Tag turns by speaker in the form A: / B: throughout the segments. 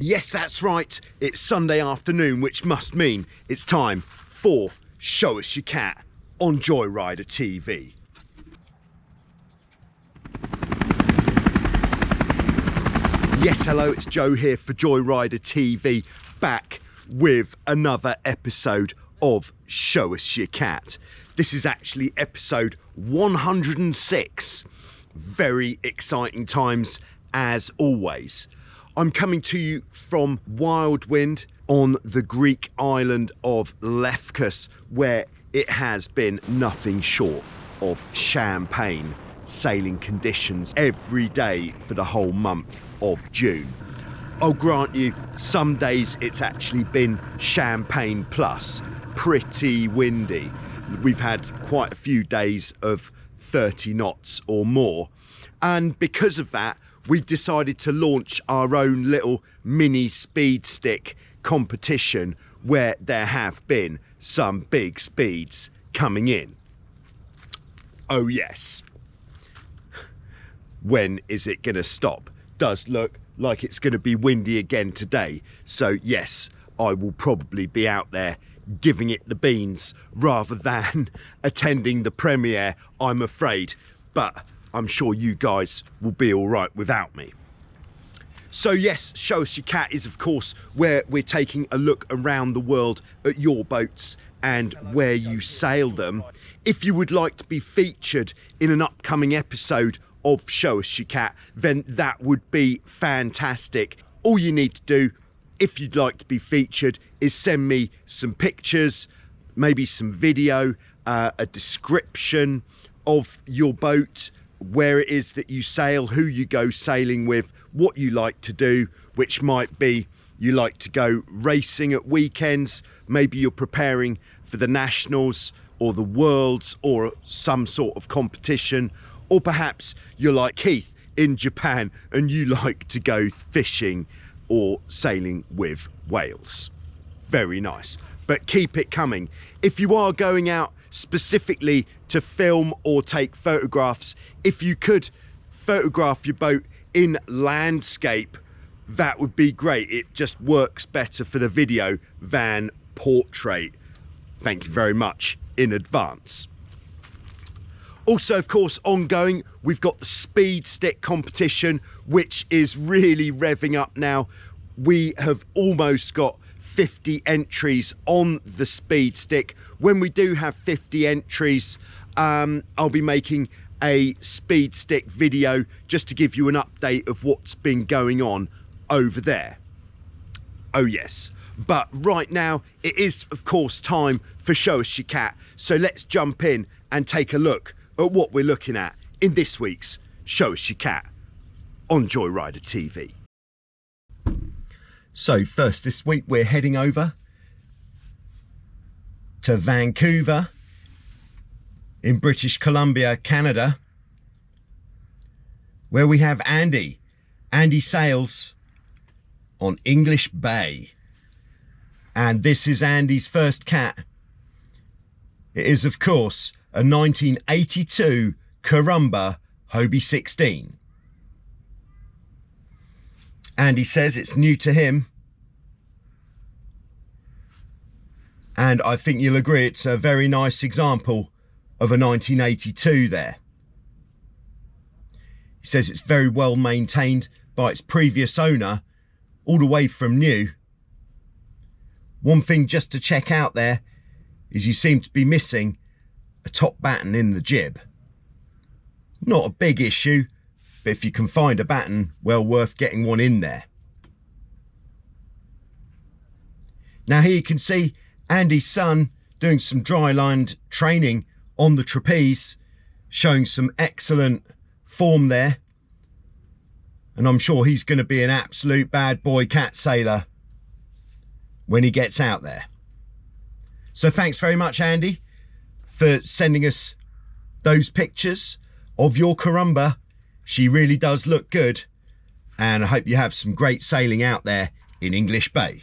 A: Yes, that's right. It's Sunday afternoon, which must mean it's time for Show Us Your Cat on Joyrider TV. Yes, hello, it's Joe here for Joyrider TV, back with another episode of Show Us Your Cat. This is actually episode 106. Very exciting times as always. I'm coming to you from Wild Wind on the Greek island of Lefkos, where it has been nothing short of champagne sailing conditions every day for the whole month of June. I'll grant you, some days it's actually been champagne plus, pretty windy. We've had quite a few days of 30 knots or more, and because of that we decided to launch our own little mini speed stick competition where there have been some big speeds coming in. Oh yes. When is it going to stop? Does look like it's going to be windy again today. So yes, I will probably be out there giving it the beans rather than attending the premiere, I'm afraid. But I'm sure you guys will be all right without me. So yes, Show Us Your Cat is of course where we're taking a look around the world at your boats and where you sail them. If you would like to be featured in an upcoming episode of Show Us Your Cat, then that would be fantastic. All you need to do, if you'd like to be featured, is send me some pictures, maybe some video, a description of your boat, where it is that you sail, who you go sailing with, what you like to do, which might be you like to go racing at weekends, maybe you're preparing for the Nationals or the Worlds or some sort of competition, or perhaps you're like Keith in Japan and you like to go fishing or sailing with whales. Very nice, but keep it coming. If you are going out specifically to film or take photographs, if you could photograph your boat in landscape, that would be great. It just works better for the video than portrait. Thank you very much in advance. Also, of course, ongoing, we've got the speed stick competition, which is really revving up now. We have almost got 50 entries on the speed stick. When we do have 50 entries, I'll be making a speed stick video just to give you an update of what's been going on over there. Oh yes, but right now it is of course time for Show Us Your Cat, so let's jump in and take a look at what we're looking at in this week's Show Us Your Cat on Joyrider TV. So first this week we're heading over to Vancouver in British Columbia, Canada, where we have Andy. Andy sails on English Bay, and this is Andy's first cat. It is of course a 1982 Carumba Hobie 16. Andy says it's new to him, and I think you'll agree it's a very nice example of a 1982 there. He says it's very well maintained by its previous owner, all the way from new. One thing just to check out there is you seem to be missing a top batten in the jib. Not a big issue, but if you can find a batten, well worth getting one in there. Now here you can see Andy's son doing some dry lined training on the trapeze, showing some excellent form there, and I'm sure he's going to be an absolute bad boy cat sailor when he gets out there. So thanks very much, Andy, for sending us those pictures of your Carumba. She really does look good, and I hope you have some great sailing out there in English Bay.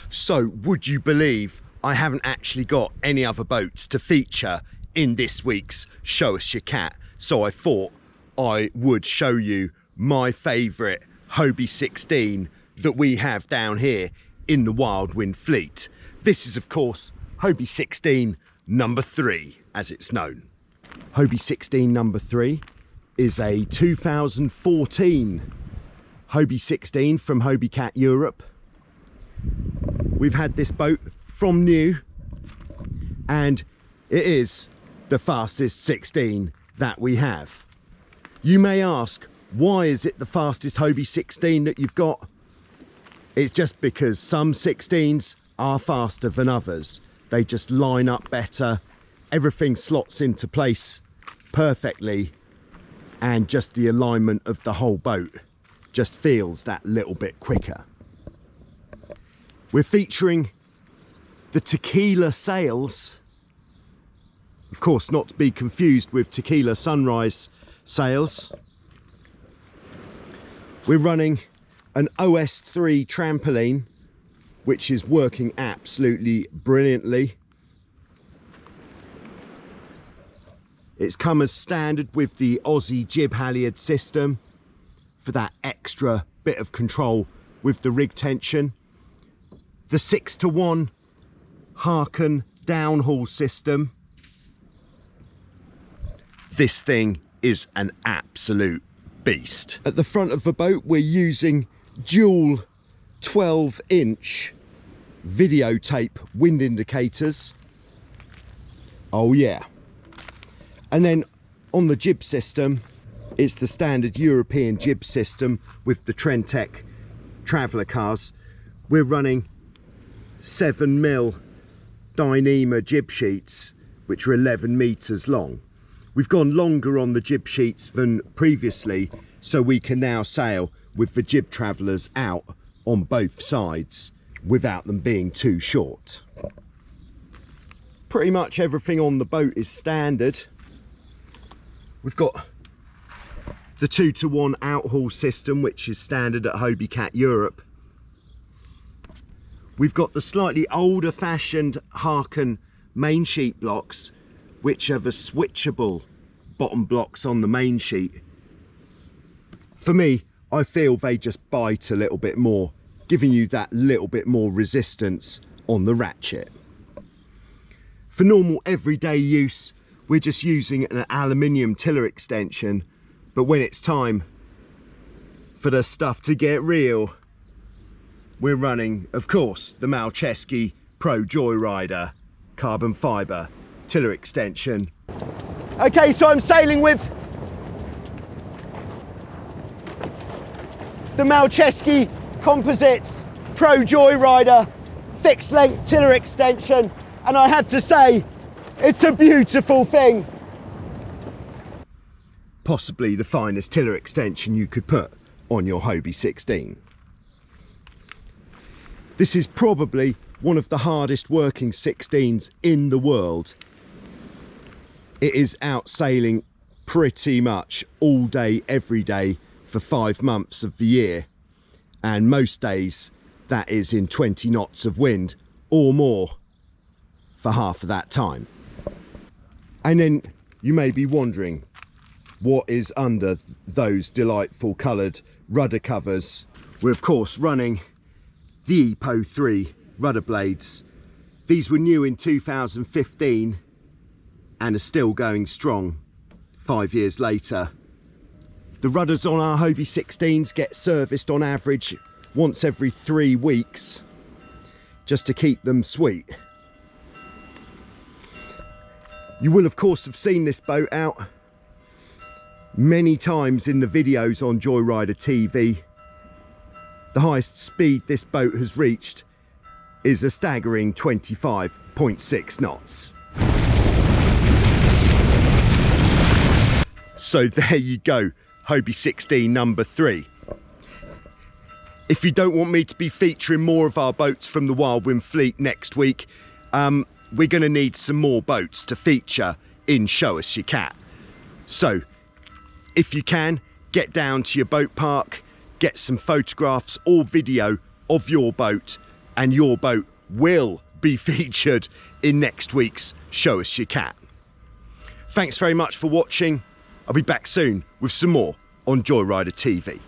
A: So would you believe I haven't actually got any other boats to feature in this week's Show Us Your Cat, so I thought I would show you my favourite Hobie 16 that we have down here in the Wild Wind fleet. This is of course Hobie 16 number 3 as it's known. Hobie 16 number 3 is a 2014 Hobie 16 from Hobiecat Europe. We've had this boat from new and it is the fastest 16 that we have. You may ask, why is it the fastest Hobie 16 that you've got? It's just because some 16s are faster than others. They just line up better, everything slots into place perfectly, and just the alignment of the whole boat just feels that little bit quicker. We're featuring the tequila sails, of course not to be confused with tequila sunrise sails. We're running an OS3 trampoline, which is working absolutely brilliantly. It's come as standard with the Aussie jib halyard system for that extra bit of control with the rig tension. The 6-to-1 Harken downhaul system. This thing is an absolute beast. At the front of the boat we're using dual 12-inch videotape wind indicators. Oh yeah. And then on the jib system, it's the standard European jib system with the Trentec traveller cars. We're running 7mm Dyneema jib sheets, which are 11 meters long. We've gone longer on the jib sheets than previously, so we can now sail with the jib travellers out on both sides without them being too short. Pretty much everything on the boat is standard. We've got the 2-to-1 outhaul system, which is standard at Hobiecat Europe. We've got the slightly older fashioned Harken main sheet blocks, which are the switchable bottom blocks on the main sheet. For me, I feel they just bite a little bit more, giving you that little bit more resistance on the ratchet. For normal everyday use, we're just using an aluminium tiller extension, but when it's time for the stuff to get real, we're running, of course, the Malcheski Pro Joyrider carbon fibre tiller extension. Okay, so I'm sailing with the Malcheski Composites Pro Joyrider fixed length tiller extension, and I have to say, it's a beautiful thing. Possibly the finest tiller extension you could put on your Hobie 16. This is probably one of the hardest working 16s in the world. It is out sailing pretty much all day, every day for 5 months of the year. And most days that is in 20 knots of wind or more for half of that time. And then you may be wondering what is under those delightful coloured rudder covers. We're of course running the EPO 3 rudder blades. These were new in 2015 and are still going strong 5 years later. The rudders on our Hobie 16s get serviced on average once every 3 weeks just to keep them sweet. You will of course have seen this boat out many times in the videos on Joyrider TV. The highest speed this boat has reached is a staggering 25.6 knots. So there you go, Hobie 16 number 3. If you don't want me to be featuring more of our boats from the Wild Wind fleet next week, we're going to need some more boats to feature in Show Us Your Cat. So if you can, get down to your boat park, get some photographs or video of your boat, and your boat will be featured in next week's Show Us Your Cat. Thanks very much for watching. I'll be back soon with some more on Joyrider TV.